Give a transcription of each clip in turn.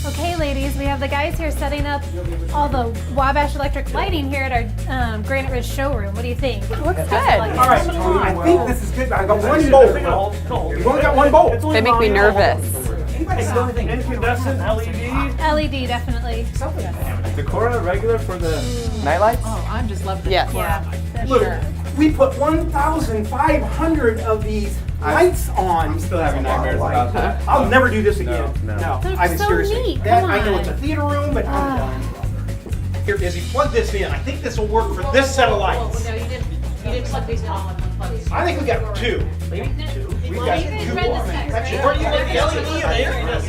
Okay, ladies, we have the guys here setting up all the Wabash electric lighting here at our Granite Ridge showroom. What do you think? Looks good. All right, I think this is good. I got one bolt. You've only got one bolt. They make me nervous. Incandescent, LED. LED, definitely. Decora, regular for the Night lights? Oh, I'm just loving it. Yes. Yeah, for Look, sure. we put 1,500 of these lights on. I'm still having nightmares about that. I'll never do this again. No. They're I mean, so seriously. neat. That, Come I know on. it's a theater room, but I'm done. Here, Izzy, plug this in. I think this will work for this set of lights. No, you didn't plug these all in one place. I think we got two. Maybe two. We got two. Where do you want the LED in there?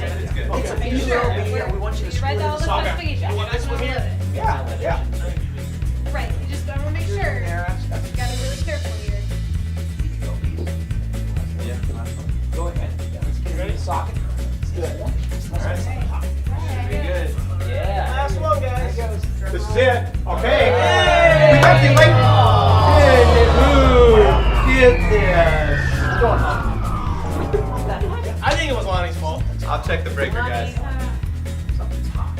It's a visual. We want you to screw in the socket. You want this one here? Yeah, yeah. Right, you just gotta make sure. You gotta be really careful here. Go ahead. You ready? Socket. It's good. Very good. Yeah. Last one, guys. This is it. Okay. We got the light. Who did this? Go on. I think it was Lonnie's fault. I'll check the breaker, guys. Something's hot.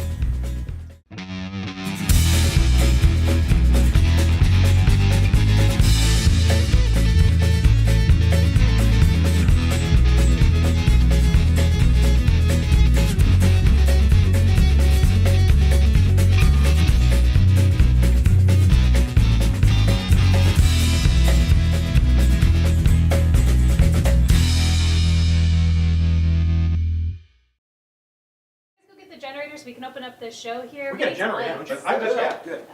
Let's go get the generator so we can open up the show here. We got a Make generator, lights. don't you? I just got. Good.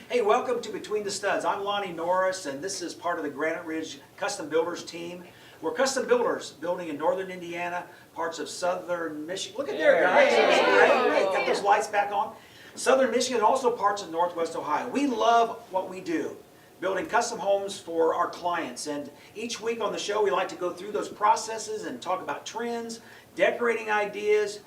Hey, welcome to Between the Studs. I'm Lonnie Norris, and this is part of the Granite Ridge Custom Builders team. We're custom builders, building in northern Indiana, parts of southern Michigan. Look at there, guys. Great. Got those lights back on. Southern Michigan, and also parts of northwest Ohio. We love what we do, building custom homes for our clients. And each week on the show, we like to go through those processes and talk about trends, decorating ideas,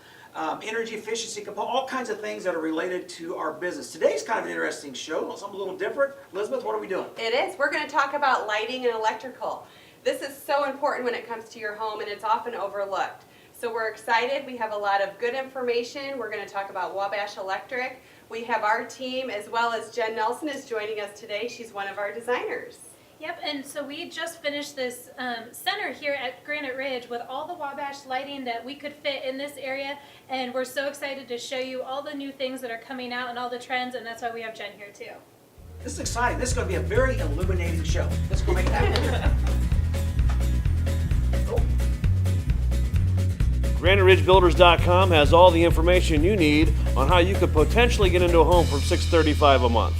energy efficiency, all kinds of things that are related to our business. Today's kind of an interesting show, something a little different. Elizabeth, what are we doing? It is. We're going to talk about lighting and electrical. This is so important when it comes to your home, and it's often overlooked. So we're excited. We have a lot of good information. We're going to talk about Wabash Electric. We have our team, as well as Jen Nelson is joining us today. She's one of our designers. Yep, and so we just finished this center here at Granite Ridge with all the Wabash lighting that we could fit in this area, and we're so excited to show you all the new things that are coming out and all the trends, and that's why we have Jen here too. This is exciting. This is going to be a very illuminating show. Let's go make it happen. GraniteRidgeBuilders.com has all the information you need on how you could potentially get into a home from $635 a month.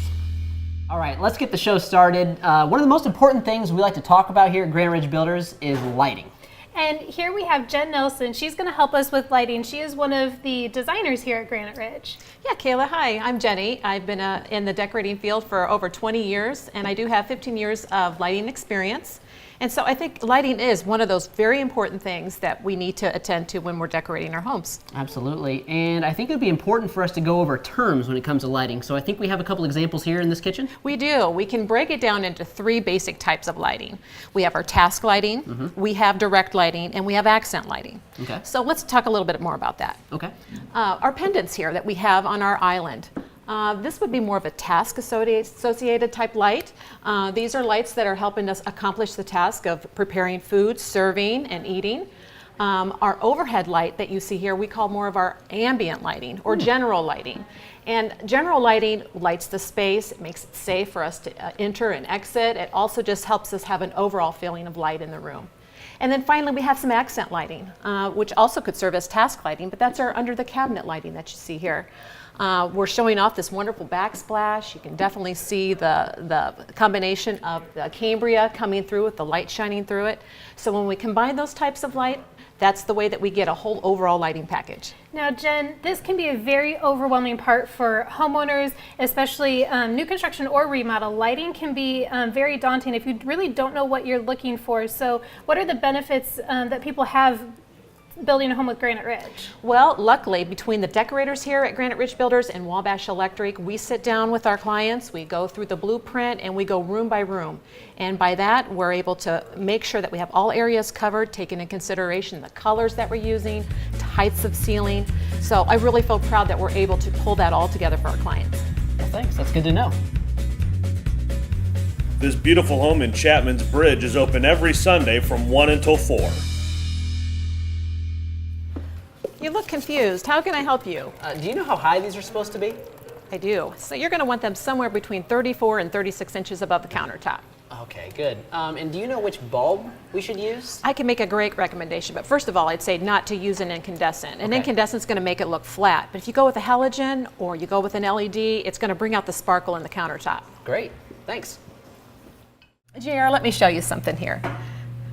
All right, let's get the show started. One of the most important things we like to talk about here at Granite Ridge Builders is lighting. And here we have Jen Nelson. She's going to help us with lighting. She is one of the designers here at Granite Ridge. Yeah, Kayla, hi, I'm Jenny. I've been in the decorating field for over 20 years, and I do have 15 years of lighting experience. And so I think lighting is one of those very important things that we need to attend to when we're decorating our homes. Absolutely, and I think it would be important for us to go over terms when it comes to lighting. So I think we have a couple examples here in this kitchen. We do. We can break it down into three basic types of lighting. We have our task lighting, we have direct lighting, and we have accent lighting. Okay. So let's talk a little bit more about that. Okay. Our pendants here that we have on our island. This would be more of a task associated type light. These are lights that are helping us accomplish the task of preparing food, serving, and eating. Our overhead light that you see here, we call more of our ambient lighting or general lighting. And general lighting lights the space, it makes it safe for us to enter and exit. It also just helps us have an overall feeling of light in the room. And then finally, we have some accent lighting, which also could serve as task lighting, but that's our under the cabinet lighting that you see here. We're showing off this wonderful backsplash. You can definitely see the combination of the Cambria coming through with the light shining through it. So when we combine those types of light, that's the way that we get a whole overall lighting package. Now, Jen, this can be a very overwhelming part for homeowners, especially new construction or remodel. Lighting can be very daunting if you really don't know what you're looking for. So what are the benefits that people have building a home with Granite Ridge? Well, luckily, between the decorators here at Granite Ridge Builders and Wabash Electric, we sit down with our clients, we go through the blueprint, and we go room by room. And by that, we're able to make sure that we have all areas covered, taking into consideration the colors that we're using, heights of ceiling. So I really feel proud that we're able to pull that all together for our clients. Well, thanks. That's good to know. This beautiful home in Chapman's Bridge is open every Sunday from 1 until 4. You look confused. How can I help you? Do you know how high these are supposed to be? I do. So you're going to want them somewhere between 34 and 36 inches above the countertop. Okay, good. And do you know which bulb we should use? I can make a great recommendation, but first of all, I'd say not to use an incandescent. An Okay. incandescent's going to make it look flat, but if you go with a halogen or you go with an LED, it's going to bring out the sparkle in the countertop. Great, thanks. JR, let me show you something here.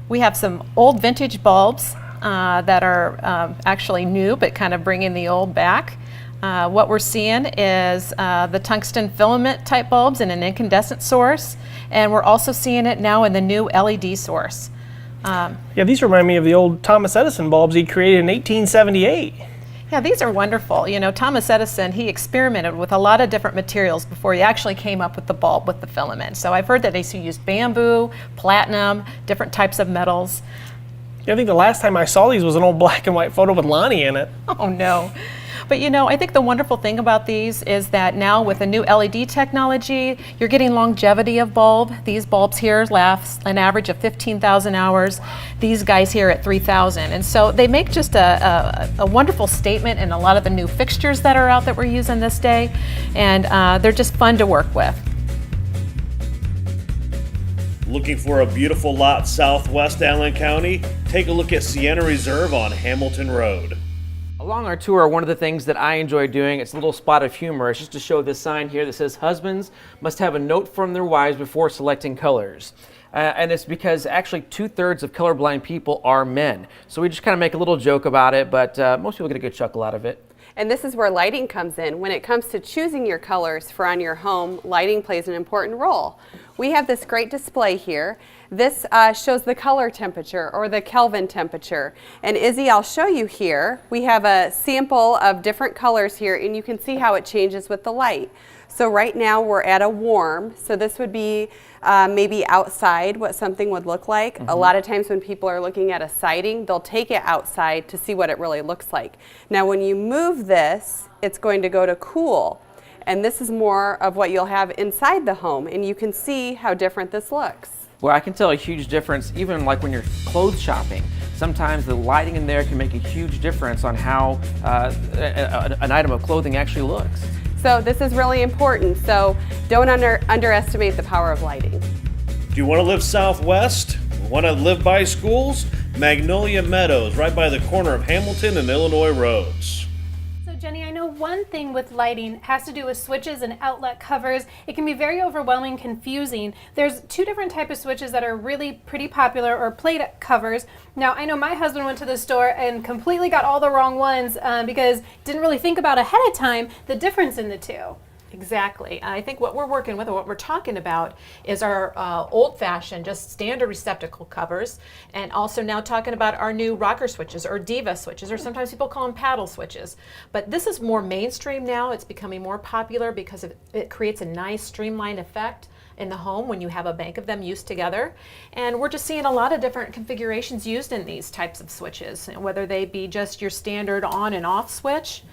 We have some old vintage bulbs that are actually new, but kind of bringing the old back. What we're seeing is the tungsten filament type bulbs in an incandescent source, and we're also seeing it now in the new LED source. Yeah, these remind me of the old Thomas Edison bulbs he created in 1878. Yeah, these are wonderful. You know, Thomas Edison, he experimented with a lot of different materials before he actually came up with the bulb with the filament. So I've heard that they used bamboo, platinum, different types of metals. Yeah, I think the last time I saw these was an old black and white photo with Lonnie in it. Oh no. But you know, I think the wonderful thing about these is that now with the new LED technology, you're getting longevity of bulb. These bulbs here last an average of 15,000 hours. These guys here at 3,000. And so they make just a wonderful statement in a lot of the new fixtures that are out that we're using this day. And they're just fun to work with. Looking for a beautiful lot southwest Allen County? Take a look at Sienna Reserve on Hamilton Road. Along our tour, one of the things that I enjoy doing, it's a little spot of humor, is just to show this sign here that says husbands must have a note from their wives before selecting colors. And it's because actually 2/3 of colorblind people are men. So we just kind of make a little joke about it, but most people get a good chuckle out of it. And this is where lighting comes in. When it comes to choosing your colors for on your home, lighting plays an important role. We have this great display here. This shows the color temperature or the Kelvin temperature. And Izzy, I'll show you here. We have a sample of different colors here, and you can see how it changes with the light. So right now we're at a warm, so this would be maybe outside what something would look like. A lot of times when people are looking at a siding, they'll take it outside to see what it really looks like. Now when you move this, it's going to go to cool. And this is more of what you'll have inside the home, and you can see how different this looks. Well, I can tell a huge difference even like when you're clothes shopping. Sometimes the lighting in there can make a huge difference on how an item of clothing actually looks. So this is really important, so don't underestimate the power of lighting. Do you want to live southwest? Want to live by schools? Magnolia Meadows, right by the corner of Hamilton and Illinois roads. So Jenny, I know one thing with lighting has to do with switches and outlet covers. It can be very overwhelming, confusing. There's two different types of switches that are really pretty popular, or plate covers. Now, I know my husband went to the store and completely got all the wrong ones because didn't really think about ahead of time the difference in the two. Exactly. I think what we're working with, or what we're talking about, is our old-fashioned, just standard receptacle covers, and also now talking about our new rocker switches, or diva switches, or sometimes people call them paddle switches. But this is more mainstream now. It's becoming more popular because it creates a nice streamlined effect in the home when you have a bank of them used together. And we're just seeing a lot of different configurations used in these types of switches, whether they be just your standard on and off switch,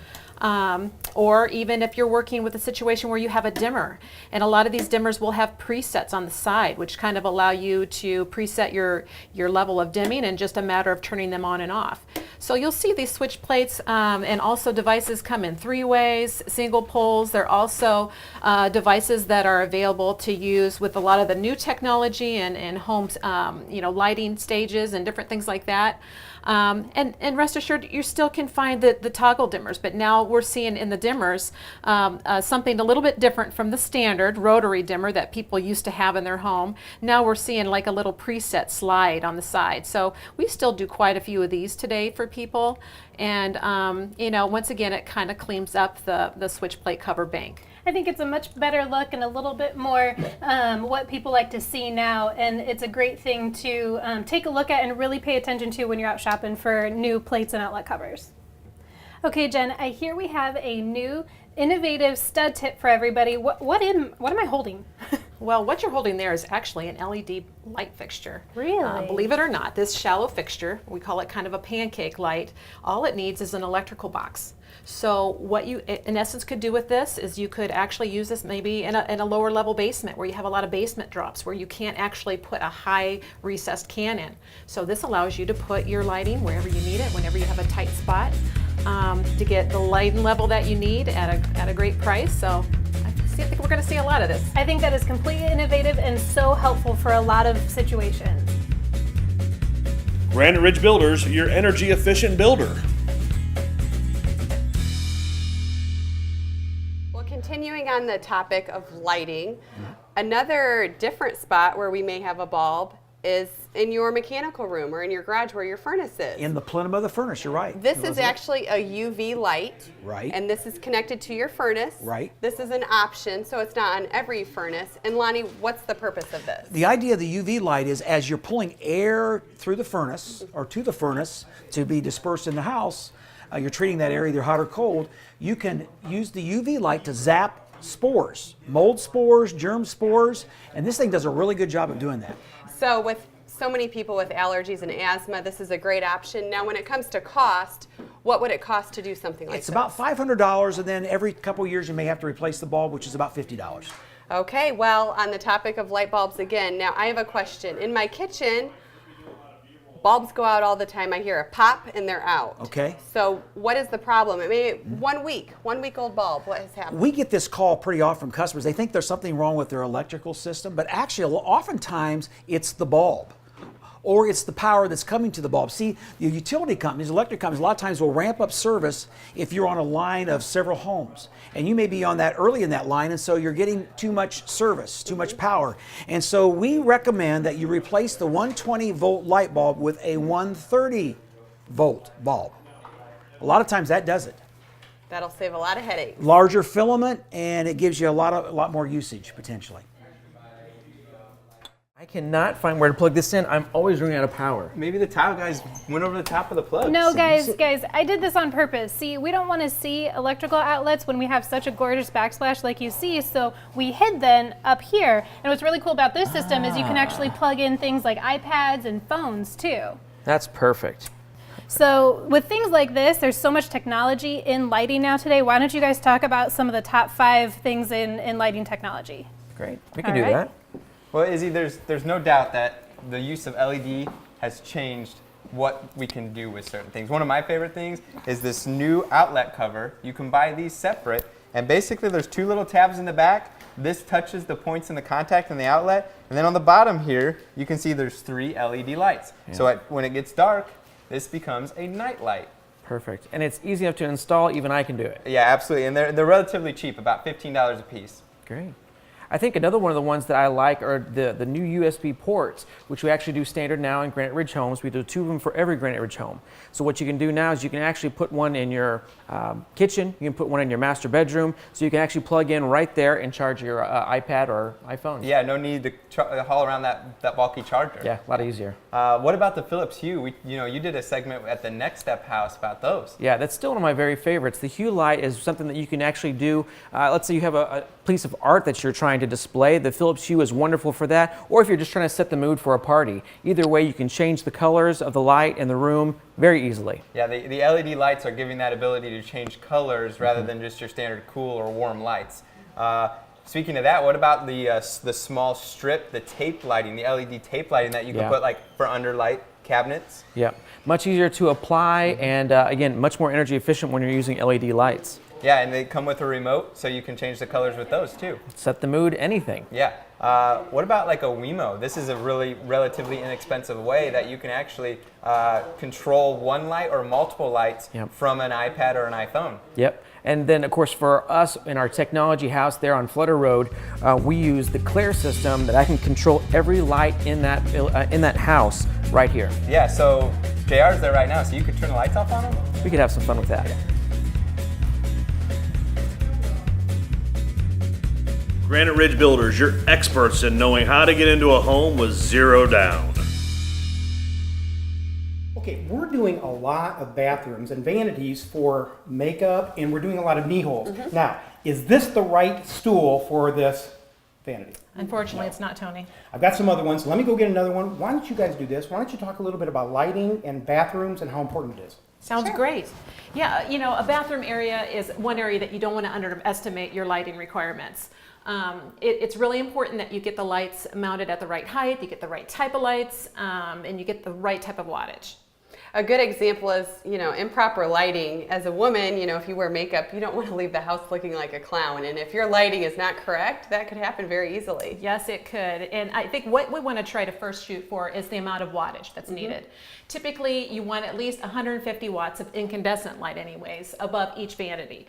or even if you're working with a situation where you have a dimmer. And a lot of these dimmers will have presets on the side, which kind of allow you to preset your level of dimming in just a matter of turning them on and off. So you'll see these switch plates and also devices come in 3-ways, single poles. They're also devices that are available to use with a lot of the new technology and homes, lighting stages and different things like that. And rest assured, you still can find the toggle dimmers, but now we're seeing in the dimmers something a little bit different from the standard rotary dimmer that people used to have in their home. Now we're seeing like a little preset slide on the side. So we still do quite a few of these today for people. And, once again, it kind of cleans up the switch plate cover bank. I think it's a much better look and a little bit more what people like to see now, and it's a great thing to take a look at and really pay attention to when you're out shopping for new plates and outlet covers. Okay, Jen, I hear we have a new innovative stud tip for everybody. What am I holding? Well, what you're holding there is actually an LED light fixture. Really? Believe it or not, this shallow fixture, we call it kind of a pancake light, all it needs is an electrical box. So what you, in essence, could do with this is you could actually use this maybe in a lower level basement where you have a lot of basement drops where you can't actually put a high recessed can in. So this allows you to put your lighting wherever you need it, whenever you have a tight spot, to get the lighting level that you need at a great price. So I think we're going to see a lot of this. I think that is completely innovative and so helpful for a lot of situations. Granite Ridge Builders, your energy efficient builder. Well, continuing on the topic of lighting, another different spot where we may have a bulb is in your mechanical room or in your garage where your furnace is. In the plenum of the furnace, you're right. This is actually a UV light. Right. And this is connected to your furnace. Right. This is an option, so it's not on every furnace. And Lonnie, what's the purpose of this? The idea of the UV light is as you're pulling air through the furnace or to the furnace to be dispersed in the house, you're treating that area either hot or cold, you can use the UV light to zap spores, mold spores, germ spores, and this thing does a really good job of doing that. So with so many people with allergies and asthma, this is a great option. Now when it comes to cost, what would it cost to do something like this? It's about $500, and then every couple years you may have to replace the bulb, which is about $50. Okay, well, on the topic of light bulbs again, now I have a question. In my kitchen, bulbs go out all the time. I hear a pop and they're out. Okay. So what is the problem? I mean, 1 week old bulb, what has happened? We get this call pretty often from customers. They think there's something wrong with their electrical system, but actually oftentimes it's the bulb. Or it's the power that's coming to the bulb. See, the utility companies, electric companies, a lot of times will ramp up service if you're on a line of several homes. And you may be on that early in that line, and so you're getting too much service, too much power. And so we recommend that you replace the 120 volt light bulb with a 130 volt bulb. A lot of times that does it. That'll save a lot of headaches. Larger filament, and it gives you a lot more usage potentially. I cannot find where to plug this in. I'm always running out of power. Maybe the tile guys went over the top of the plug. No, guys, I did this on purpose. See, we don't want to see electrical outlets when we have such a gorgeous backsplash like you see, so we hid them up here. And what's really cool about this system is you can actually plug in things like iPads and phones too. That's perfect. So with things like this, there's so much technology in lighting now today. Why don't you guys talk about some of the top 5 things in lighting technology? Great. We can All do right. that. Well, Izzy, there's no doubt that the use of LED has changed what we can do with certain things. One of my favorite things is this new outlet cover. You can buy these separate, and basically there's 2 little tabs in the back. This touches the points in the contact and the outlet, and then on the bottom here, you can see there's 3 LED lights. Yeah. So when it gets dark, this becomes a night light. Perfect. And it's easy enough to install, even I can do it. Yeah, absolutely, and they're relatively cheap, about $15 a piece. Great. I think another one of the ones that I like are the new USB ports, which we actually do standard now in Granite Ridge homes. We do 2 of them for every Granite Ridge home. So what you can do now is you can actually put one in your kitchen, you can put one in your master bedroom, so you can actually plug in right there and charge your iPad or iPhone. Yeah, no need to haul around that bulky charger. Yeah, a lot easier. What about the Philips Hue? You did a segment at the Next Step House about those. Yeah, that's still one of my very favorites. The Hue light is something that you can actually do. Let's say you have a piece of art that you're trying to display. The Philips Hue is wonderful for that. Or if you're just trying to set the mood for a party. Either way, you can change the colors of the light in the room very easily. Yeah, the LED lights are giving that ability to change colors rather than just your standard cool or warm lights. Speaking of that, what about the small strip, the tape lighting, the LED tape lighting that you can put like for underlight cabinets? Yeah, much easier to apply and again, much more energy efficient when you're using LED lights. Yeah, and they come with a remote, so you can change the colors with those too. Set the mood, anything. Yeah. What about like a Wemo? This is a really relatively inexpensive way that you can actually control one light or multiple lights from an iPad or an iPhone. Yep. And then, of course, for us in our technology house there on Flutter Road, we use the Claire system that I can control every light in that house right here. Yeah, so JR's there right now, so you could turn the lights off on them? We could have some fun with that. Granite Ridge Builders, your experts in knowing how to get into a home with zero down. Okay, we're doing a lot of bathrooms and vanities for makeup, and we're doing a lot of knee holes. Now, is this the right stool for this vanity? Unfortunately, it's not, Tony. I've got some other ones. Let me go get another one. Why don't you guys do this? Why don't you talk a little bit about lighting and bathrooms and how important it is? Sounds great. Yeah, you know, a bathroom area is one area that you don't want to underestimate your lighting requirements. It's really important that you get the lights mounted at the right height, you get the right type of lights, and you get the right type of wattage. A good example is, improper lighting. As a woman, if you wear makeup, you don't want to leave the house looking like a clown. And if your lighting is not correct, that could happen very easily. Yes, it could. And I think what we want to try to first shoot for is the amount of wattage that's needed. Typically, you want at least 150 watts of incandescent light anyways above each vanity.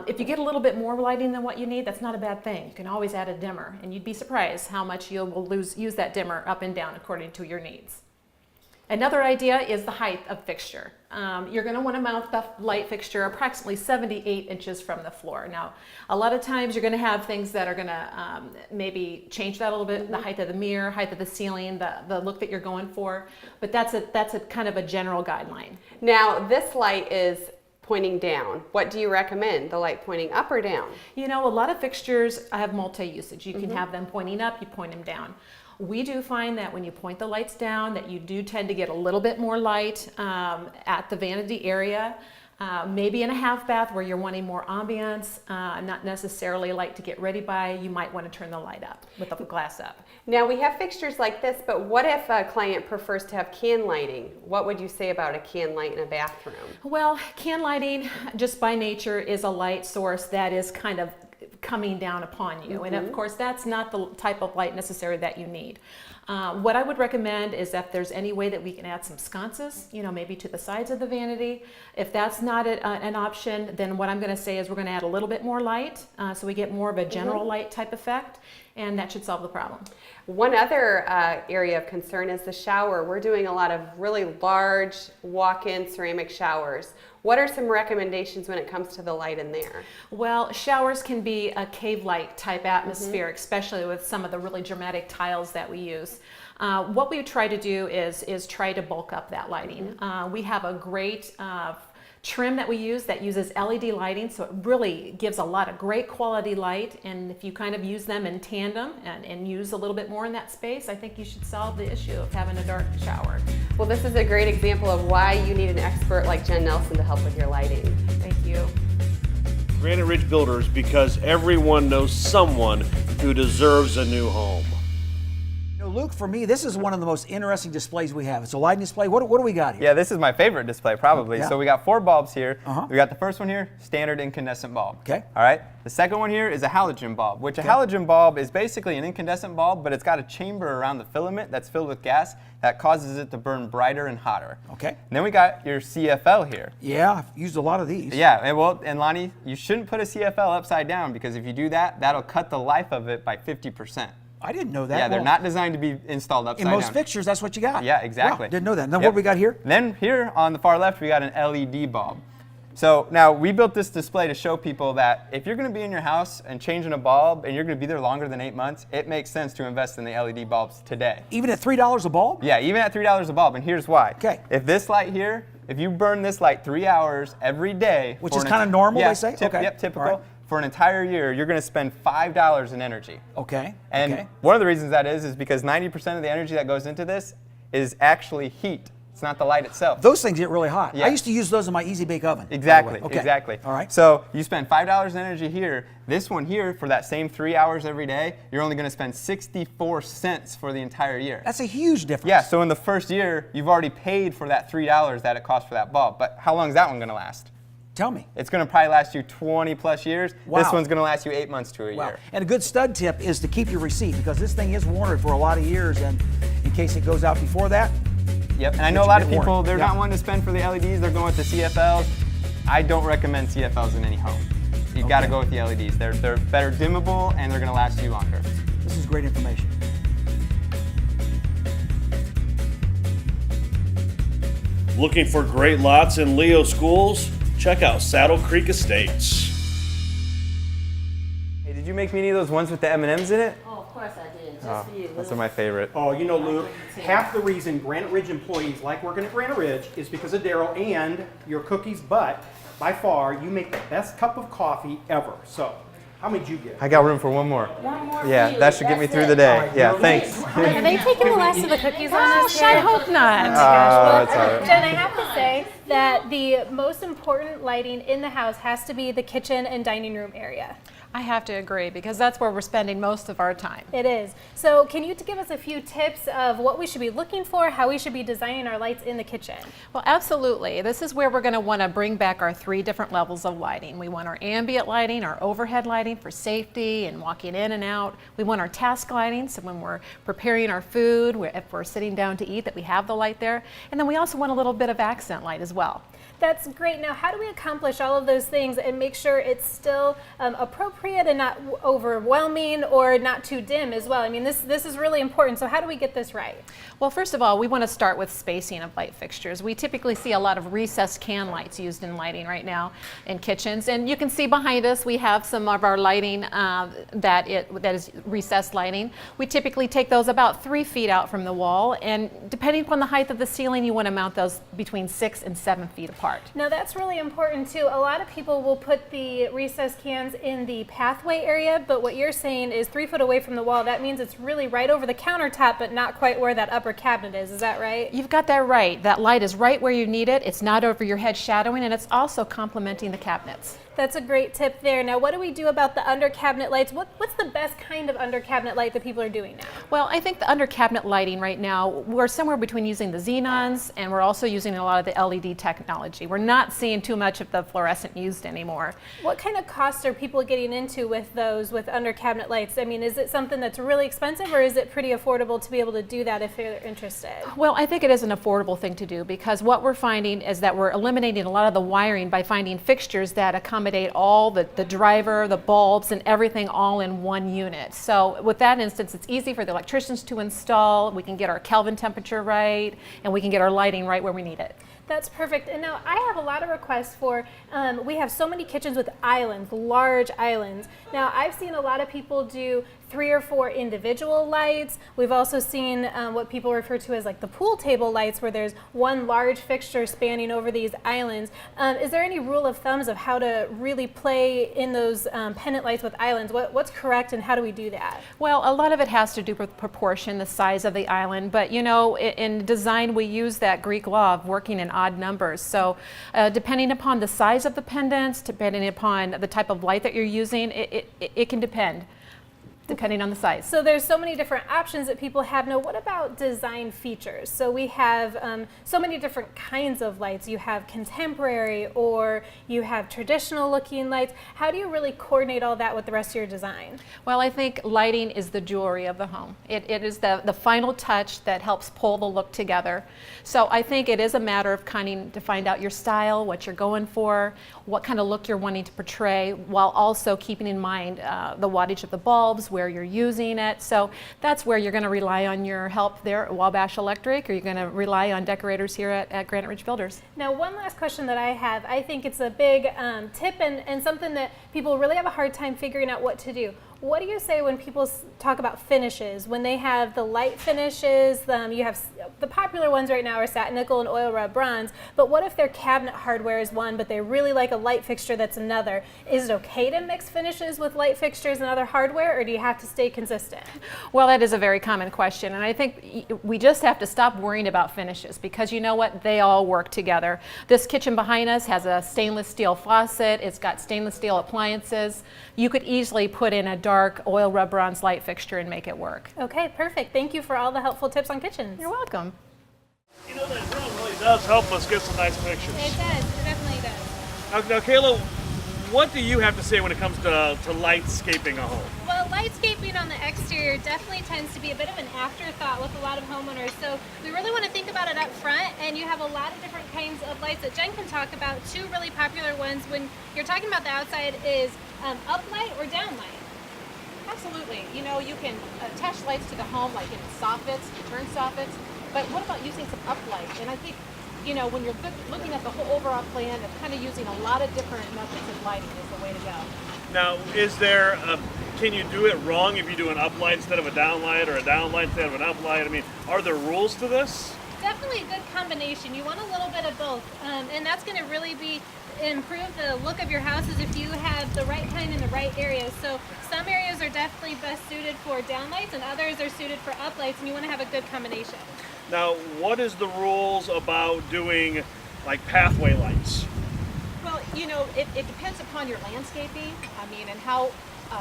If you get a little bit more lighting than what you need, that's not a bad thing. You can always add a dimmer, and you'd be surprised how much you will use that dimmer up and down according to your needs. Another idea is the height of fixture. You're going to want to mount the light fixture approximately 78 inches from the floor. Now, a lot of times you're going to have things that are going to maybe change that a little bit, the height of the mirror, height of the ceiling, the look that you're going for, but that's a kind of a general guideline. Now, this light is pointing down. What do you recommend? The light pointing up or down? You know, a lot of fixtures have multi-usage. You can have them pointing up, you point them down. We do find that when you point the lights down that you do tend to get a little bit more light at the vanity area. Maybe in a half bath where you're wanting more ambiance, not necessarily light to get ready by, you might want to turn the light up with the glass up. Now we have fixtures like this, but what if a client prefers to have can lighting? What would you say about a can light in a bathroom? Well, can lighting just by nature is a light source that is kind of coming down upon you. And of course, that's not the type of light necessary that you need. What I would recommend is if there's any way that we can add some sconces, maybe to the sides of the vanity. If that's not an option, then what I'm going to say is we're going to add a little bit more light so we get more of a general light type effect, and that should solve the problem. One other area of concern is the shower. We're doing a lot of really large walk-in ceramic showers. What are some recommendations when it comes to the light in there? Well, showers can be a cave light type atmosphere, especially with some of the really dramatic tiles that we use. What we try to do is try to bulk up that lighting. We have a great trim that we use that uses LED lighting, so it really gives a lot of great quality light, and if you kind of use them in tandem and use a little bit more in that space, I think you should solve the issue of having a dark shower. Well, this is a great example of why you need an expert like Jen Nelson to help with your lighting. Thank you. Granite Ridge Builders, because everyone knows someone who deserves a new home. Luke, for me, this is one of the most interesting displays we have. It's a lighting display. What do we got here? Yeah, this is my favorite display, probably. Yeah. So we got 4 bulbs here. We got the first one here, standard incandescent bulb. Okay. All right. The second one here is a halogen bulb, which a halogen bulb is basically an incandescent bulb, but it's got a chamber around the filament that's filled with gas that causes it to burn brighter and hotter. Okay. And then we got your CFL here. Yeah, I've used a lot of these. Yeah, and Lonnie, you shouldn't put a CFL upside down, because if you do that, that'll cut the life of it by 50%. I didn't know that. Yeah, they're not designed to be installed upside down. In most fixtures, that's what you got. Yeah, exactly. Wow, didn't know that. And then what we got here? Then here on the far left, we got an LED bulb. So now we built this display to show people that if you're going to be in your house and changing a bulb and you're going to be there longer than 8 months, it makes sense to invest in the LED bulbs today. Even at $3 a bulb? Yeah, even at $3 a bulb, and here's why. Okay. If this light here, if you burn this light 3 hours every day, Which is kind of normal, they say? Okay. Yep, typical. All right. For an entire year, you're going to spend $5 in energy. Okay. And okay. one of the reasons that is because 90% of the energy that goes into this is actually heat. It's not the light itself. Those things get really hot. Yeah. I used to use those in my Easy Bake Oven. Exactly, Okay. exactly. All right. So you spend $5 in energy here. This one here, for that same 3 hours every day, you're only going to spend 64 cents for the entire year. That's a huge difference. Yeah, so in the first year, you've already paid for that $3 that it cost for that bulb. But how long is that one going to last? Tell me. It's going to probably last you 20 plus years. Wow. This one's going to last you 8 months to a Wow. year. And a good stud tip is to keep your receipt, because this thing is warranted for a lot of years, and in case it goes out before that. Yep, and I know a lot of people, they're not wanting to spend for the LEDs, they're going with the CFLs. I don't recommend CFLs in any home. You've got to go with the LEDs. They're better dimmable, and they're going to last you longer. This is great information. Looking for great lots in Leo schools? Check out Saddle Creek Estates. Hey, did you make me any of those ones with the M&Ms in it? Oh, of course I did. Just Oh, for you. those are my favorite. Oh, you know, Luke, half the reason Granite Ridge employees like working at Granite Ridge is because of Daryl and your cookies, but by far, you make the best cup of coffee ever. So, how many did you get? I got room for one more. One more Yeah, for you. that should get me That's through it. the day. All right, Yeah, you're thanks. Are they taking the last of the cookies on us? I hope not. That's all right. Jen, I have to say that the most important lighting in the house has to be the kitchen and dining room area. I have to agree because that's where we're spending most of our time. It is. So can you give us a few tips of what we should be looking for, how we should be designing our lights in the kitchen? Well, absolutely. This is where we're going to want to bring back our 3 different levels of lighting. We want our ambient lighting, our overhead lighting for safety and walking in and out. We want our task lighting, so when we're preparing our food, if we're sitting down to eat, that we have the light there. And then we also want a little bit of accent light as well. That's great. Now, how do we accomplish all of those things and make sure it's still appropriate and not overwhelming or not too dim as well? I mean, this is really important. So how do we get this right? Well, first of all, we want to start with spacing of light fixtures. We typically see a lot of recessed can lights used in lighting right now in kitchens. And you can see behind us, we have some of our lighting that is recessed lighting. We typically take those about 3 feet out from the wall. And depending upon the height of the ceiling, you want to mount those between 6 and 7 feet apart. Now that's really important too. A lot of people will put the recessed cans in the pathway area, but what you're saying is 3 foot away from the wall. That means it's really right over the countertop, but not quite where that upper cabinet is. Is that right? You've got that right. That light is right where you need it. It's not over your head shadowing, and it's also complementing the cabinets. That's a great tip there. Now, what do we do about the under cabinet lights? What's the best kind of under cabinet light that people are doing now? Well, I think the under cabinet lighting right now, we're somewhere between using the xenons and we're also using a lot of the LED technology. We're not seeing too much of the fluorescent used anymore. What kind of costs are people getting into with those with under cabinet lights? I mean, is it something that's really expensive or is it pretty affordable to be able to do that if you're interested? Well, I think it is an affordable thing to do because what we're finding is that we're eliminating a lot of the wiring by finding fixtures that accommodate all the driver, the bulbs, and everything all in one unit. So with that instance, it's easy for the electricians to install. We can get our Kelvin temperature right, and we can get our lighting right where we need it. That's perfect. And now I have a lot of requests for, we have so many kitchens with islands, large islands. Now I've seen a lot of people do 3 or 4 individual lights. We've also seen what people refer to as like the pool table lights where there's one large fixture spanning over these islands. Is there any rule of thumbs of how to really play in those pendant lights with islands? What's correct and how do we do that? Well, a lot of it has to do with proportion, the size of the island, but you know, in design we use that Greek law of working in odd numbers. So depending upon the size of the pendants, depending upon the type of light that you're using, it can depend. Depending on the size. So there's so many different options that people have. Now, what about design features? So we have so many different kinds of lights. You have contemporary or you have traditional looking lights. How do you really coordinate all that with the rest of your design? Well, I think lighting is the jewelry of the home. It is the final touch that helps pull the look together. So I think it is a matter of kind to find out your style, what you're going for, what kind of look you're wanting to portray, while also keeping in mind the wattage of the bulbs, where you're using it. So that's where you're going to rely on your help there at Wabash Electric, or you're going to rely on decorators here at Granite Ridge Builders. Now, one last question that I have, I think it's a big tip and something that people really have a hard time figuring out what to do. What do you say when people talk about finishes? When they have the light finishes, you have the popular ones right now are satin nickel and oil rub bronze, but what if their cabinet hardware is one, but they really like a light fixture that's another? Is it okay to mix finishes with light fixtures and other hardware, or do you have to stay consistent? Well, that is a very common question, and I think we just have to stop worrying about finishes because you know what? They all work together. This kitchen behind us has a stainless steel faucet. It's got stainless steel appliances. You could easily put in a dark oil rub bronze light fixture and make it work. Okay, perfect. Thank you for all the helpful tips on kitchens. You're welcome. You know, that room really does help us get some nice pictures. It does. It definitely does. Now, Kayla, what do you have to say when it comes to lightscaping a home? Well, lightscaping on the exterior definitely tends to be a bit of an afterthought with a lot of homeowners. So we really want to think about it up front, and you have a lot of different kinds of lights that Jen can talk about. 2 really popular ones when you're talking about the outside is uplight or downlight. Absolutely. You know, you can attach lights to the home like in soffits, turn soffits, but what about using some uplight? And I think, you know, when you're looking at the whole overall plan of kind of using a lot of different methods of lighting is the way to go. Now, is there can you do it wrong if you do an uplight instead of a downlight or a downlight instead of an uplight? I mean, are there rules to this? Definitely a good combination. You want a little bit of both, and that's going to really improve the look of your houses if you have the right kind in the right areas. So some areas are definitely best suited for downlights, and others are suited for uplights, and you want to have a good combination. Now, what is the rules about doing like pathway lights? Well, you know, it depends upon your landscaping, and how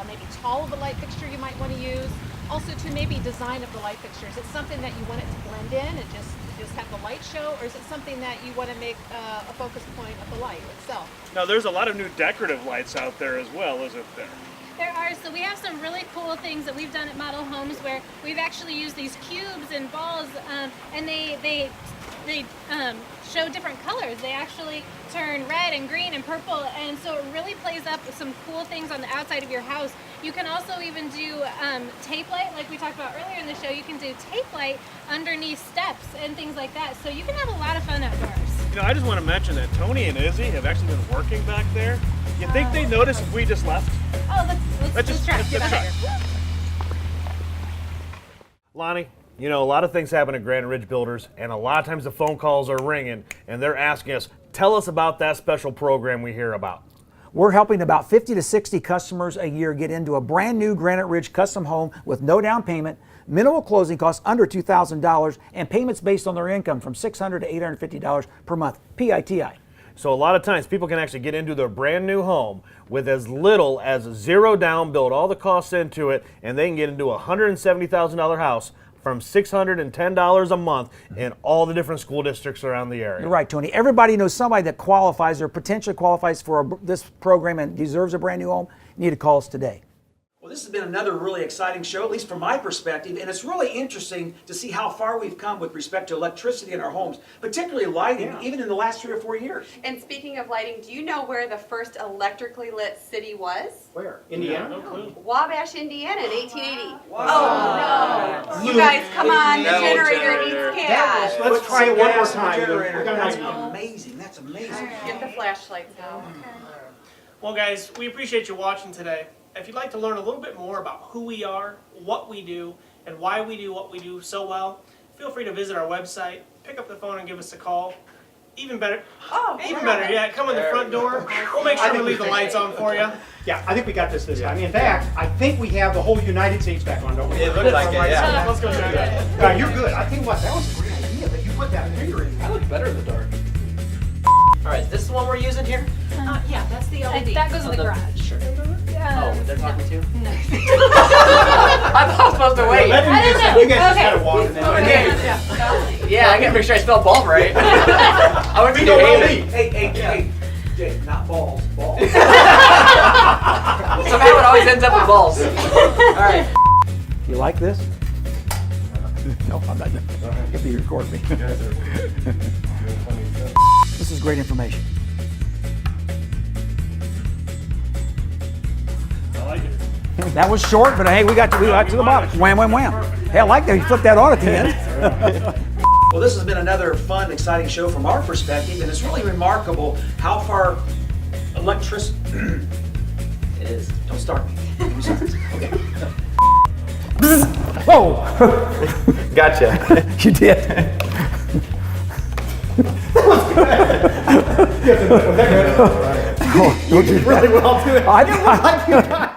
maybe tall of a light fixture you might want to use. Also, to maybe design of the light fixtures. It's something that you want it to blend in and just have the light show, or is it something that you want to make a focus point of the light itself? Now, there's a lot of new decorative lights out there as well, isn't there? There are, so we have some really cool things that we've done at model homes where we've actually used these cubes and balls, and they show different colors. They actually turn red and green and purple, and so it really plays up some cool things on the outside of your house. You can also even do tape light, like we talked about earlier in the show. You can do tape light underneath steps and things like that, so you can have a lot of fun outdoors. You know, I just want to mention that Tony and Izzy have actually been working back there. You think they notice if we just left? Oh, let's try. Let's try. Lonnie, you know, a lot of things happen at Granite Ridge Builders, and a lot of times the phone calls are ringing, and they're asking us, tell us about that special program we hear about. We're helping about 50 to 60 customers a year get into a brand new Granite Ridge custom home with no down payment, minimal closing costs under $2,000, and payments based on their income from $600 to $850 per month, PITI. So a lot of times people can actually get into their brand new home with as little as zero down, build all the costs into it, and they can get into a $170,000 house from $610 a month in all the different school districts around the area. You're right, Tony. Everybody knows somebody that qualifies or potentially qualifies for this program and deserves a brand new home. You need to call us today. Well, this has been another really exciting show, at least from my perspective, and it's really interesting to see how far we've come with respect to electricity in our homes, particularly lighting, even in the last 3 or 4 years. And speaking of lighting, do you know where the first electrically lit city was? Where? Indiana? Wabash, Indiana in 1880. Wow. Oh, no. You guys, come on, the generator needs gas. Let's try it one more time. That's amazing. That's amazing. Get the flashlights out. Well, guys, we appreciate you watching today. If you'd like to learn a little bit more about who we are, what we do, and why we do what we do so well, feel free to visit our website, pick up the phone and give us a call. Even better, yeah, come in the front door. We'll make sure we leave the lights on for you. Yeah, I think we got this time. In fact, I think we have the whole United States back on, don't we? It looks like it, yeah. Let's go check it out. You're good. I think what, that was a great idea that you put that figure in. I look better in the dark. All right, is this the one we're using here? Yeah, that's the LED. That goes in the garage. Sure. Yeah. Oh, they're talking to? No. I thought I was supposed to wait. I don't know. You guys just Okay. gotta walk in there. Okay. Yeah, I gotta make sure I spell bulb right. I would be don't know hating it. Hey, Jake, not balls, balls. Somehow it always ends up with balls. All right. You like this? No, I'm not. If you record me. This is great information. I like it. That was short, but hey, we got to the bottom. Wham, wham, wham. Hey, I like that you flipped that on at the end. Well, this has been another fun, exciting show from our perspective, and it's really remarkable how far electricity it is. Don't start me. Okay. Whoa! Gotcha. You did. You did really well, too. I like you guys.